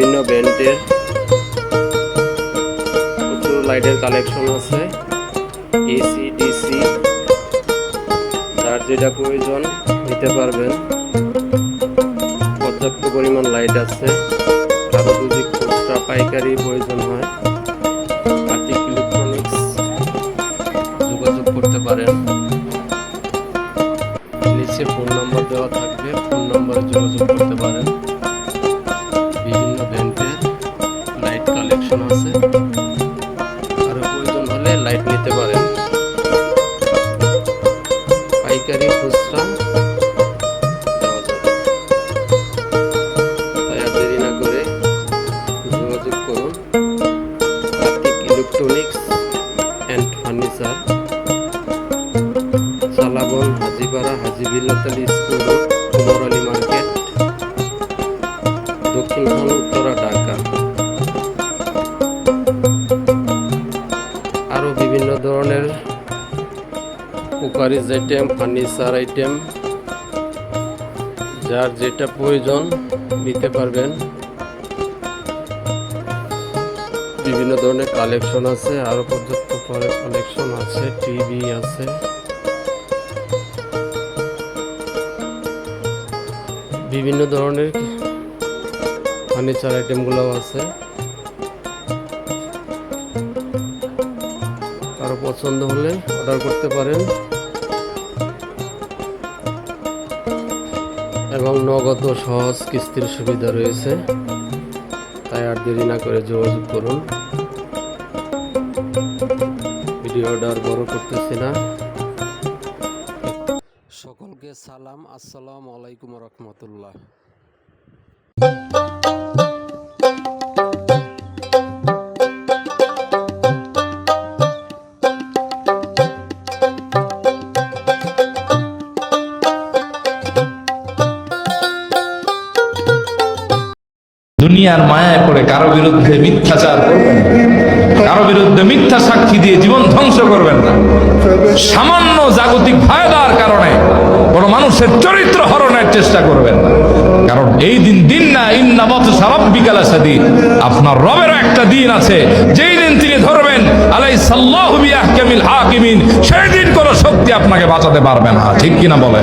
বিভিন্ন ব্র্যান্ডের প্রচুর লাইটের কালেকশন আছে। এসি ডিসি যার যেটা প্রয়োজন নিতে পারবেন। পর্যাপ্ত পরিমাণ লাইট আছে। কারো যদি খুচরা পাইকারি প্রয়োজন হয় আতিক ইলেকট্রনিক্স যোগাযোগ করতে পারেন। নিচে ফোন নম্বর দেওয়া থাকবে, ফোন নম্বরে যোগাযোগ করতে পারেন। বিভিন্ন ব্র্যান্ডের লাইট কালেকশন আছে, আরো প্রয়োজন হলে লাইট নিতে পারেন। পাইকারি খুচরা দেওয়া যাবে, তাই আর দেরি না করে যোগাযোগ করুন। Atik electronics and furniture, Salaban, Hajipara, Haji Billatoli school road, Kumar Ali market, Dakshin Khan, Uttara, Dhaka. আরো বিভিন্ন ধরনের কুকারিজ আইটেম, ফার্নিচার আইটেম যার যেটা প্রয়োজন নিতে পারবেন। বিভিন্ন ধরনের কালেকশন আছে, আরো পর্যাপ্ত কালেকশন আছে। টিভি আছে, বিভিন্ন ধরনের ফার্নিচার আইটেমগুলো আছে। কারো পছন্দ হলে অর্ডার করতে পারেন এবং নগদ ও সহজ কিস্তির সুবিধা রয়েছে, তাই আর দেরি না করে যোগাযোগ করুন। ভিডিওটা আর বড় করতেছি না। সকলকে সালাম, আসসালামু আলাইকুম রহমতুল্লাহ। দুনিয়ার মায়ায় পড়ে কারো বিরুদ্ধে মিথ্যাচার করবেন না, কারো বিরুদ্ধে মিথ্যা সাক্ষী দিয়ে জীবন ধ্বংস করবেন না। সামান্য জাগতিক ফায়দার কারণে কোন মানুষের চরিত্র হরণের চেষ্টা করবেন না, কারণ এই দিন না, ইন্না বাতশা রাব্বিকা লাশাদীদ, আপনার রবেরও একটা দিন আছে, যেই দিন তিনি ধরবেন আলাইসাল্লাহু বিআহকামিল হাকিমিন, সেই দিন কোন শক্তি আপনাকে বাঁচাতে পারবে না। ঠিক কিনা বলে?